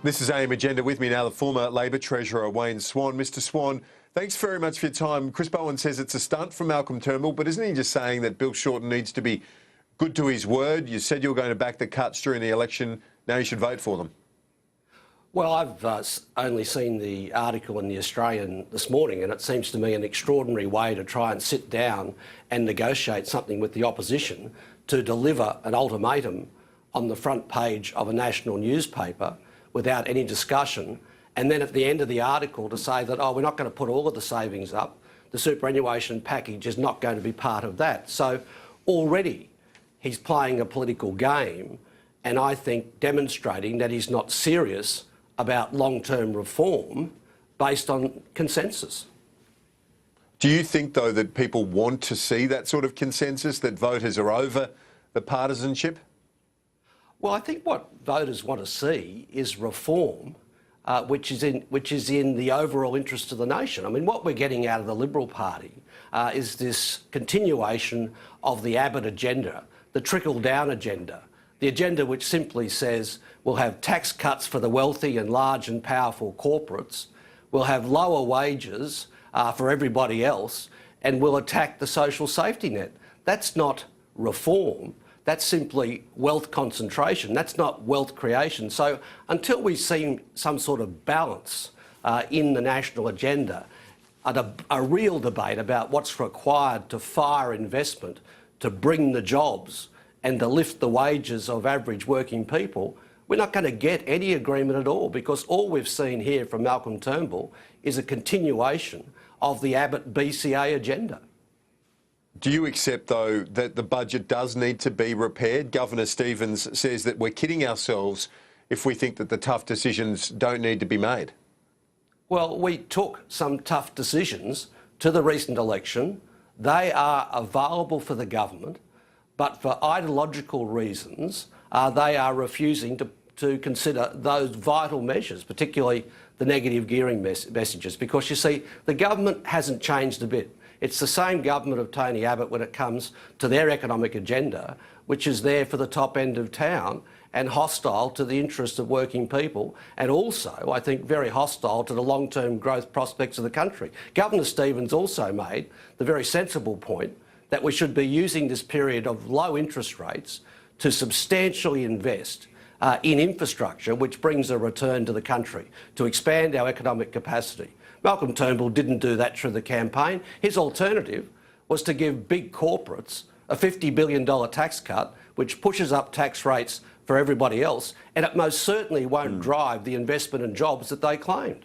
This is AM Agenda. With me now, the former Labor Treasurer, Wayne Swan. Mr Swan, thanks very much for your time. Chris Bowen says it's a stunt from Malcolm Turnbull, but isn't he just saying that Bill Shorten needs to be good to his word? You said you were going to back the cuts during the election. Now you should vote for them. Well, I've only seen the article in The Australian this morning, and it seems to me an extraordinary way to try and sit down and negotiate something with the opposition to deliver an ultimatum on the front page of a national newspaper without any discussion, and then at the end of the article to say that, oh, we're not going to put all of the savings up, the superannuation package is not going to be part of that. So already he's playing a political game, and I think demonstrating that he's not serious about long-term reform based on consensus. Do you think, though, that people want to see that sort of consensus, that voters are over the partisanship? Well, I think what voters want to see is reform, which is in the overall interest of the nation. I mean, what we're getting out of the Liberal Party is this continuation of the Abbott agenda, the trickle-down agenda, the agenda which simply says we'll have tax cuts for the wealthy and large and powerful corporates, we'll have lower wages for everybody else, and we'll attack the social safety net. That's not reform. That's simply wealth concentration. That's not wealth creation. So until we see some sort of balance in the national agenda, a real debate about what's required to fire investment, to bring the jobs and to lift the wages of average working people, we're not going to get any agreement at all, because all we've seen here from Malcolm Turnbull is a continuation of the Abbott BCA agenda. Do you accept, though, that the budget does need to be repaired? Governor Stevens says that we're kidding ourselves if we think that the tough decisions don't need to be made. Well, we took some tough decisions to the recent election. They are available for the government, but for ideological reasons, they are refusing to consider those vital measures, particularly the negative gearing messages, because, you see, the government hasn't changed a bit. It's the same government of Tony Abbott when it comes to their economic agenda, which is there for the top end of town and hostile to the interests of working people, and also, I think, very hostile to the long-term growth prospects of the country. Governor Stevens also made the very sensible point that we should be using this period of low interest rates to substantially invest in infrastructure, which brings a return to the country, to expand our economic capacity. Malcolm Turnbull didn't do that through the campaign. His alternative was to give big corporates a $50 billion tax cut, which pushes up tax rates for everybody else, and it most certainly won't drive the investment and jobs that they claimed.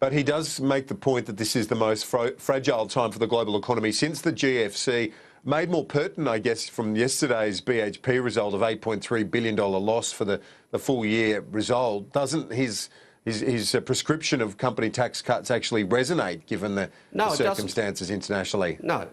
But he does make the point that this is the most fragile time for the global economy since the GFC, made more pertinent, I guess, from yesterday's BHP result of $8.3 billion loss for the full year result. Doesn't his prescription of company tax cuts actually resonate, given the circumstances internationally? No,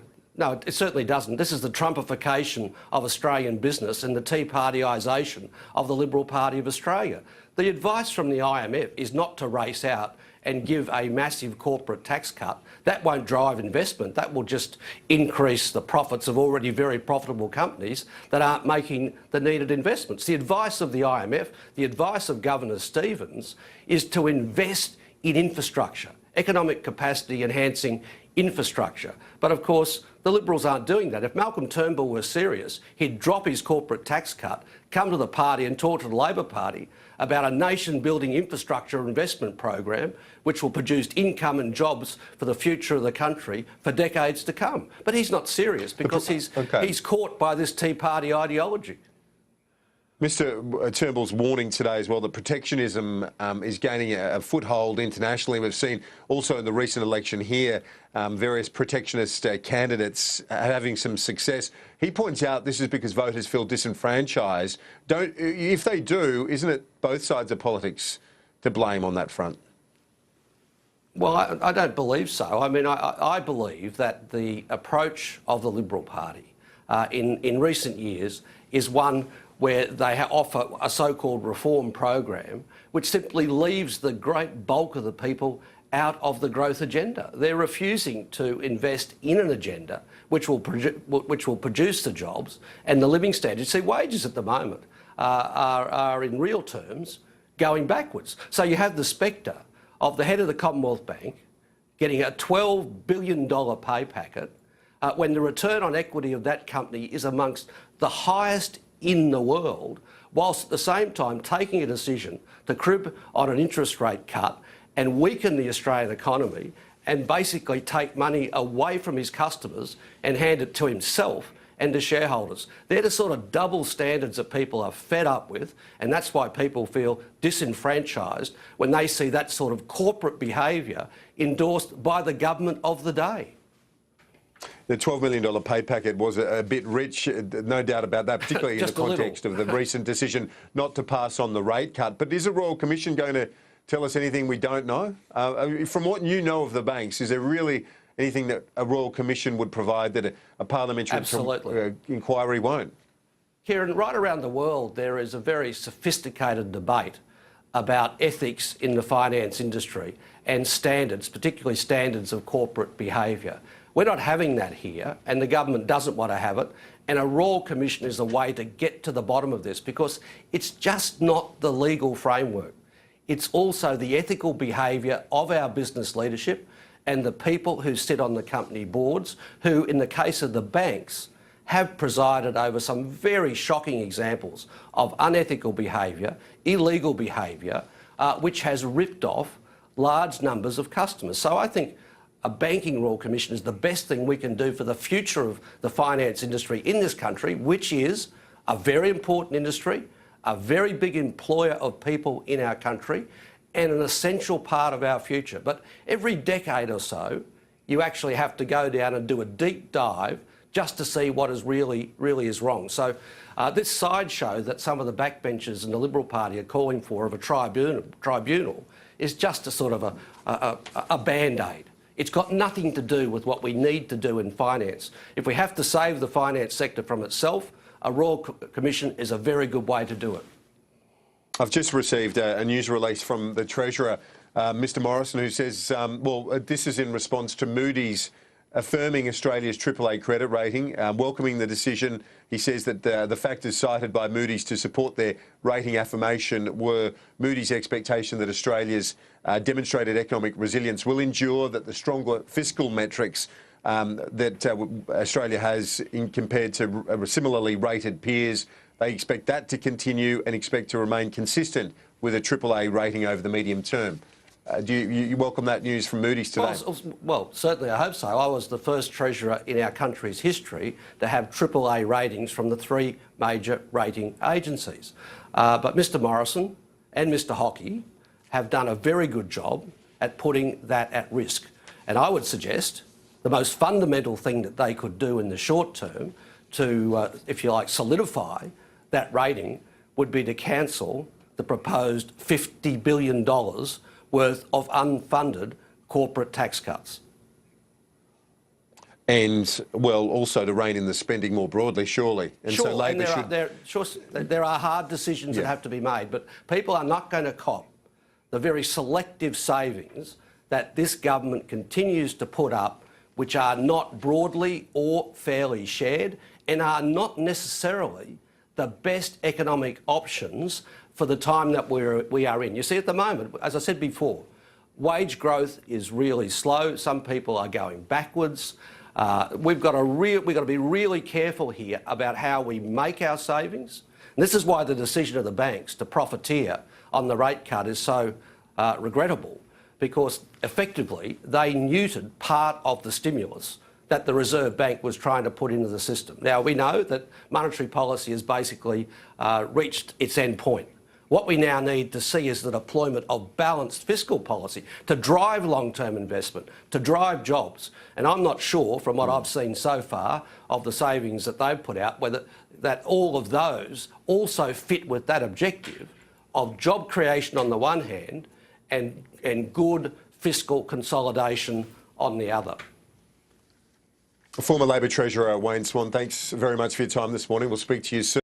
it certainly doesn't. This is the Trumpification of Australian business and the Tea Partyisation of the Liberal Party of Australia. The advice from the IMF is not to race out and give a massive corporate tax cut. That won't drive investment. That will just increase the profits of already very profitable companies that aren't making the needed investments. The advice of the IMF, the advice of Governor Stevens, is to invest in infrastructure, economic capacity enhancing infrastructure. But of course, the Liberals aren't doing that. If Malcolm Turnbull were serious, he'd drop his corporate tax cut, come to the party and talk to the Labor Party about a nation-building infrastructure investment program which will produce income and jobs for the future of the country for decades to come. But he's not serious because he's caught by this Tea Party ideology. Mr Turnbull's warning today as well that protectionism is gaining a foothold internationally. We've seen also in the recent election here various protectionist candidates having some success. He points out this is because voters feel disenfranchised. If they do, isn't it both sides of politics to blame on that front? Well, I don't believe so. I mean, I believe that the approach of the Liberal Party in recent years is one where they offer a so-called reform program which simply leaves the great bulk of the people out of the growth agenda. They're refusing to invest in an agenda which will produce the jobs and the living standards. See, wages at the moment are in real terms going backwards. So you have the spectre of the head of the Commonwealth Bank getting a $12 billion pay packet when the return on equity of that company is amongst the highest in the world, whilst at the same time taking a decision to crib on an interest rate cut and weaken the Australian economy and basically take money away from his customers and hand it to himself and to shareholders. They're the sort of double standards that people are fed up with, and that's why people feel disenfranchised when they see that sort of corporate behaviour endorsed by the government of the day. The $12 million pay packet was a bit rich, no doubt about that, particularly in the context of the recent decision not to pass on the rate cut. But is the Royal Commission going to tell us anything we don't know? From what you know of the banks, is there really anything that a Royal Commission would provide that a parliamentary inquiry won't? Kieran, right around the world there is a very sophisticated debate about ethics in the finance industry and standards, particularly standards of corporate behaviour. We're not having that here, and the government doesn't want to have it, and a Royal Commission is a way to get to the bottom of this because it's just not the legal framework. It's also the ethical behaviour of our business leadership and the people who sit on the company boards, who, in the case of the banks, have presided over some very shocking examples of unethical behaviour, illegal behaviour, which has ripped off large numbers of customers. So I think a banking Royal Commission is the best thing we can do for the future of the finance industry in this country, which is a very important industry, a very big employer of people in our country, and an essential part of our future. But every decade or so, you actually have to go down and do a deep dive just to see what is really is wrong. So this sideshow that some of the backbenchers in the Liberal Party are calling for of a tribunal is just a sort of a band-aid. It's got nothing to do with what we need to do in finance. If we have to save the finance sector from itself, a Royal Commission is a very good way to do it. I've just received a news release from the Treasurer, Mr Morrison, who says, this is in response to Moody's affirming Australia's AAA credit rating, welcoming the decision. He says that the factors cited by Moody's to support their rating affirmation were Moody's expectation that Australia's demonstrated economic resilience will endure, that the stronger fiscal metrics that Australia has compared to similarly rated peers, they expect that to continue and expect to remain consistent with a AAA rating over the medium term. Do you welcome that news from Moody's today? Well, certainly I hope so. I was the first Treasurer in our country's history to have AAA ratings from the three major rating agencies. But Mr Morrison and Mr Hockey have done a very good job at putting that at risk. And I would suggest the most fundamental thing that they could do in the short term to, if you like, solidify that rating would be to cancel the proposed $50 billion worth of unfunded corporate tax cuts. And, well, also to rein in the spending more broadly, surely. And sure, so Labor there are hard decisions that have to be made, but people are not going to cop the very selective savings that this government continues to put up, which are not broadly or fairly shared and are not necessarily the best economic options for the time that we are in. You see, at the moment, as I said before, wage growth is really slow. Some people are going backwards. We've got to be really careful here about how we make our savings. And this is why the decision of the banks to profiteer on the rate cut is so regrettable, because effectively they neutered part of the stimulus that the Reserve Bank was trying to put into the system. Now, we know that monetary policy has basically reached its end point. What we now need to see is the deployment of balanced fiscal policy to drive long-term investment, to drive jobs. And I'm not sure, from what I've seen so far of the savings that they've put out, whether that all of those also fit with that objective of job creation on the one hand and good fiscal consolidation on the other. Former Labor Treasurer Wayne Swan, thanks very much for your time this morning. We'll speak to you soon.